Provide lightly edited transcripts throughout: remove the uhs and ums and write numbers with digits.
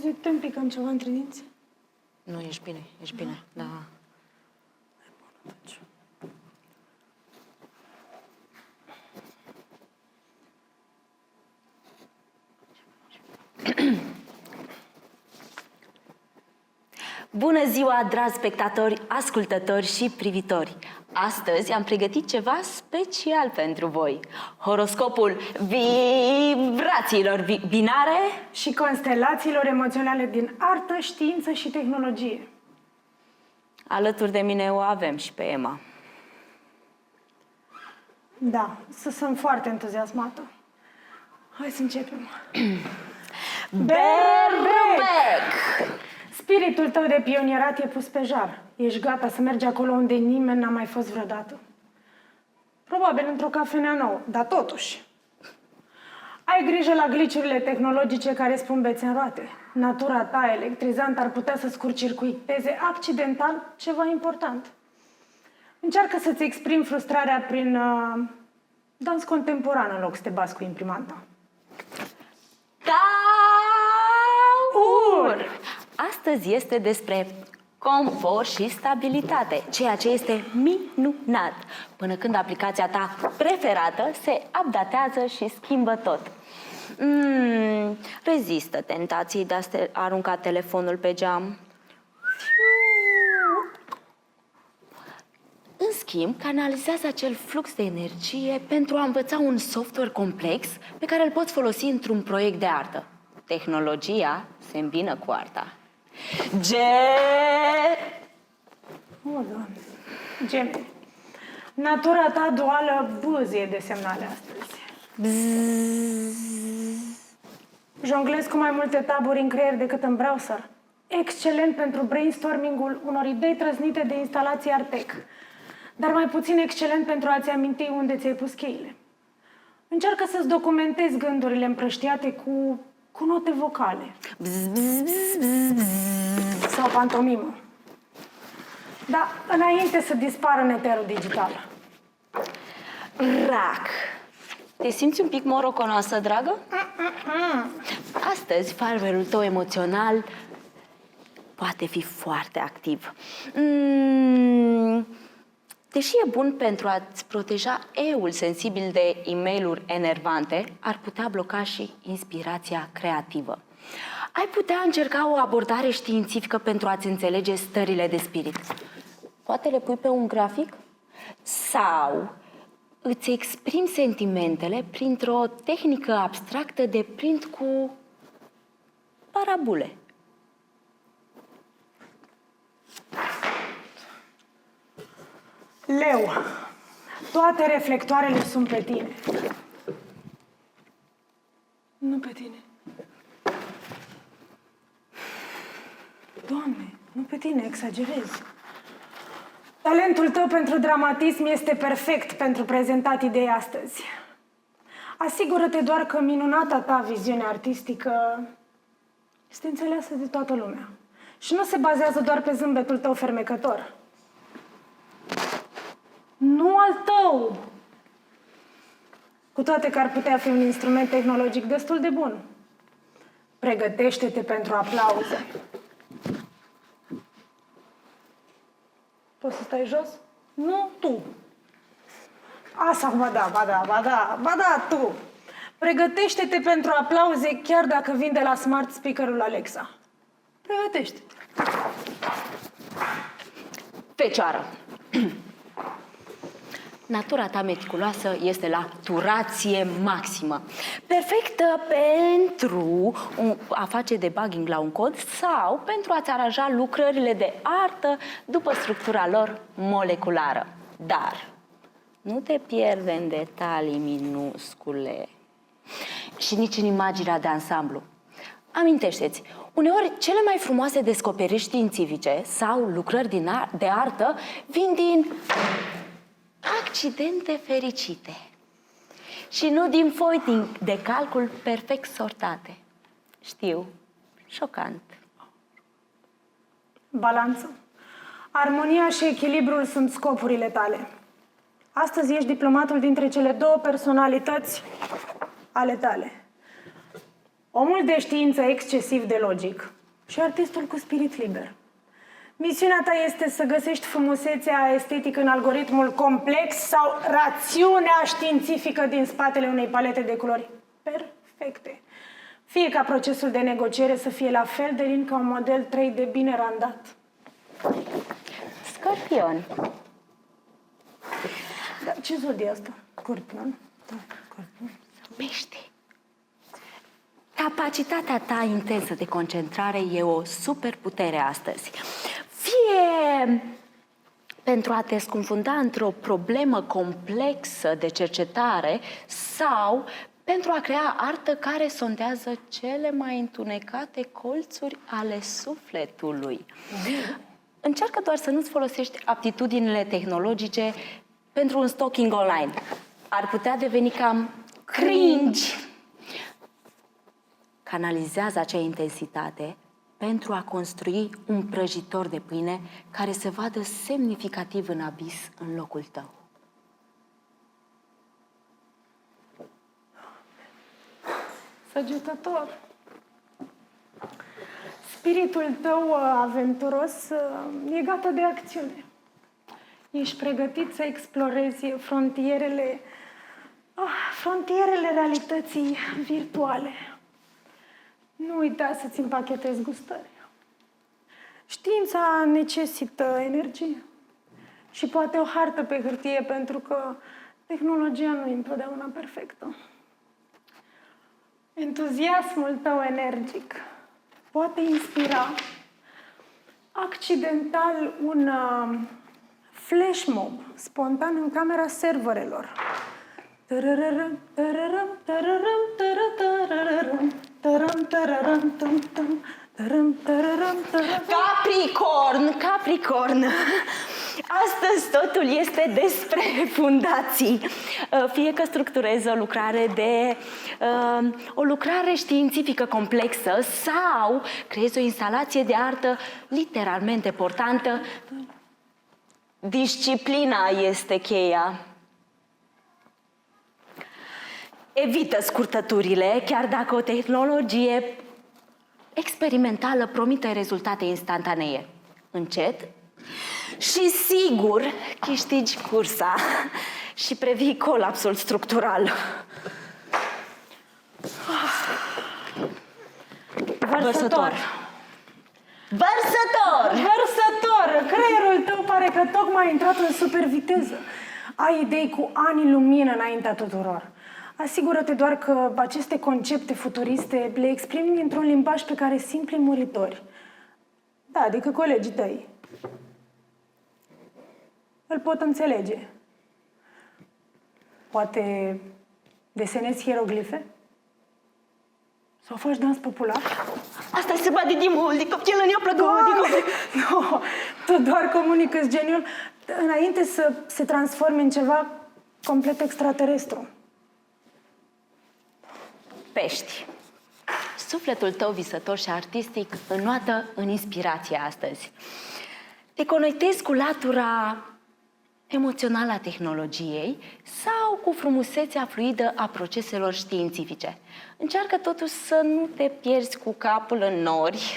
Scuze, te împicăm ceva între dinți? Nu, ești bine, da. Hai, bun, atunci. Bună ziua, dragi spectatori, ascultători și privitori! Astăzi am pregătit ceva special pentru voi. Horoscopul vibrațiilor binare Și constelațiilor emoționale din artă, știință și tehnologie. Alături de mine o avem și pe Emma. Da, sunt foarte entuziasmată. Hai să începem. Berbec! Spiritul tău de pionierat e pus pe jar. Ești gata să mergi acolo unde nimeni n-a mai fost vreodată. Probabil într-o cafenea nouă, dar totuși. Ai grijă la glitch-urile tehnologice care spun bețe în roate. Natura ta electrizantă ar putea să scurt-circuiteze accidental ceva important. Încearcă să-ți exprimi frustrarea prin dans contemporan în loc să te bați cu imprimanta. Taur! Astăzi este despre confort și stabilitate, ceea ce este minunat, până când aplicația ta preferată se updatează și schimbă tot. Rezistă tentației de a arunca telefonul pe geam. În schimb, canalizează acel flux de energie pentru a învăța un software complex pe care îl poți folosi într-un proiect de artă. Tehnologia se îmbină cu arta. O, Doamne. Gemeni. Natura ta duală bâzie de semnale astăzi. Jonglezi cu mai multe taburi în creier decât în browser. Excelent pentru brainstorming-ul unor idei trăznite de instalații Artec. Dar mai puțin excelent pentru a-ți aminti unde ți-ai pus cheile. Încearcă să-ți documentezi gândurile împrăștiate cu note vocale. Sau pantomimă. Dar înainte să dispară în eterul digital. Rac! Te simți un pic moroconoasă, dragă? Astăzi, firework-ul tău emoțional poate fi foarte activ. Deși e bun pentru a-ți proteja eul sensibil de e-mail-uri enervante, ar putea bloca și inspirația creativă. Ai putea încerca o abordare științifică pentru a-ți înțelege stările de spirit. Poate le pui pe un grafic? Sau îți exprimi sentimentele printr-o tehnică abstractă de print cu parabole. Leu, toate reflectoarele sunt pe tine. Nu pe tine. Doamne, nu pe tine, exagerezi. Talentul tău pentru dramatism este perfect pentru prezentat ideea astăzi. Asigură-te doar că minunata ta viziune artistică este înțeleasă de toată lumea. Și nu se bazează doar pe zâmbetul tău fermecător. Nu al tău! Cu toate că ar putea fi un instrument tehnologic destul de bun. Pregătește-te pentru aplauze. Poți să stai jos? Nu, tu. Asta, ba da, tu. Pregătește-te pentru aplauze chiar dacă vin de la smart speaker-ul Alexa. Pregătește-te. Fecioară! Natura ta meticuloasă este la turație maximă. Perfectă pentru a face debugging la un cod sau pentru a-ți aranja lucrările de artă după structura lor moleculară. Dar nu te pierde în detalii minuscule și nici în imaginea de ansamblu. Amintește-ți, uneori cele mai frumoase descoperiri științifice sau lucrări de artă vin din accidente fericite și nu din foi de calcul perfect sortate. Știu, șocant. Balanță. Armonia și echilibrul sunt scopurile tale. Astăzi ești diplomatul dintre cele două personalități ale tale. omul de știință excesiv de logic și artistul cu spirit liber. Misiunea ta este să găsești frumusețea estetică în algoritmul complex sau rațiunea științifică din spatele unei palete de culori perfecte. Fie ca procesul de negociere să fie la fel de lin ca un model 3D bine randat. Scorpion. Dar ce zodie asta? Scorpion? Da, Scorpion. Pește. Capacitatea ta intensă de concentrare e o superputere astăzi. Fie pentru a te scufunda într-o problemă complexă de cercetare sau pentru a crea artă care sondează cele mai întunecate colțuri ale sufletului. Încearcă doar să nu-ți folosești aptitudinile tehnologice pentru un stalking online. Ar putea deveni cam cringe. Canalizează acea intensitate pentru a construi un prăjitor de pâine care se vadă semnificativ în abis în locul tău. Săgetător. Spiritul tău aventuros e gata de acțiune. Ești pregătit să explorezi frontierele realității virtuale. Nu uita să-ți împachetezi gustări. Știința necesită energie și poate o hartă pe hârtie, pentru că tehnologia nu e întotdeauna perfectă. Entuziasmul tău energic poate inspira accidental un flash mob spontan în camera serverelor. Tarararăm, tararăm, tararăm, tararăm, tararăm, tararăm, tum, tum, tararăm, tararăm, tararăm. Capricorn! Astăzi totul este despre fundații. Fie că structurezi o lucrare științifică complexă sau creezi o instalație de artă literalmente portantă, disciplina este cheia. Evită scurtăturile, chiar dacă o tehnologie experimentală promite rezultate instantanee. Încet și sigur câștigi cursa și previi colapsul structural. Vărsător! Creierul tău pare că tocmai a intrat în superviteză. Ai idei cu ani lumină înaintea tuturor. Asigură-te doar că aceste concepte futuriste le exprimi într-un limbaj pe care simplii muritori, da, adică colegii tăi, îl pot înțelege. Poate desenezi hieroglife? Sau faci dans popular? Asta se bate din mult, de copil în eu plăcut. Nu, tu doar comunică geniul înainte să se transforme în ceva complet extraterestru. Pești. Sufletul tău visător și artistic înnoată în inspirație astăzi. Te conectezi cu latura emoțională a tehnologiei sau cu frumusețea fluidă a proceselor științifice. Încearcă totuși să nu te pierzi cu capul în nori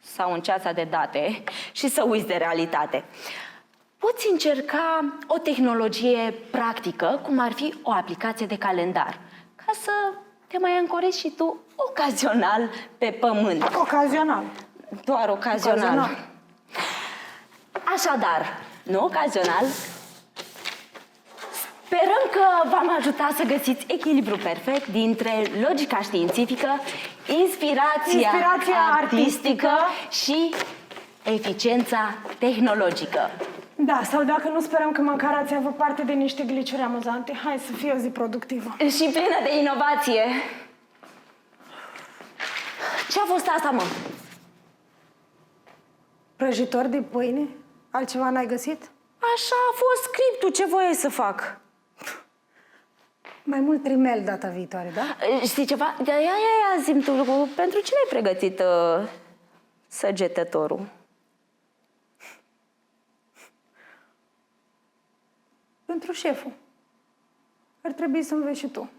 sau în ceața de date și să uiți de realitate. Poți încerca o tehnologie practică, cum ar fi o aplicație de calendar, ca să te mai ancorezi și tu ocazional pe pământ. Ocazional. Doar ocazional. Așadar, nu ocazional, sperăm că v-am ajutat să găsiți echilibru perfect dintre logica științifică, inspirația artistică și eficiența tehnologică. Da, sau dacă nu, sperăm că măcar ați avut parte de niște gliciuri amuzante. Hai să fie o zi productivă. Și plină de inovație. Ce-a fost asta, mă? Prăjitor de pâine? Altceva n-ai găsit? Așa a fost scriptul, ce voie să fac? Mai mult rimel data viitoare, da? Știi ceva? Ia, zi-mi tu, pentru cine ai pregătit săgetătorul? Pentru șeful. Ar trebui să înveți și tu.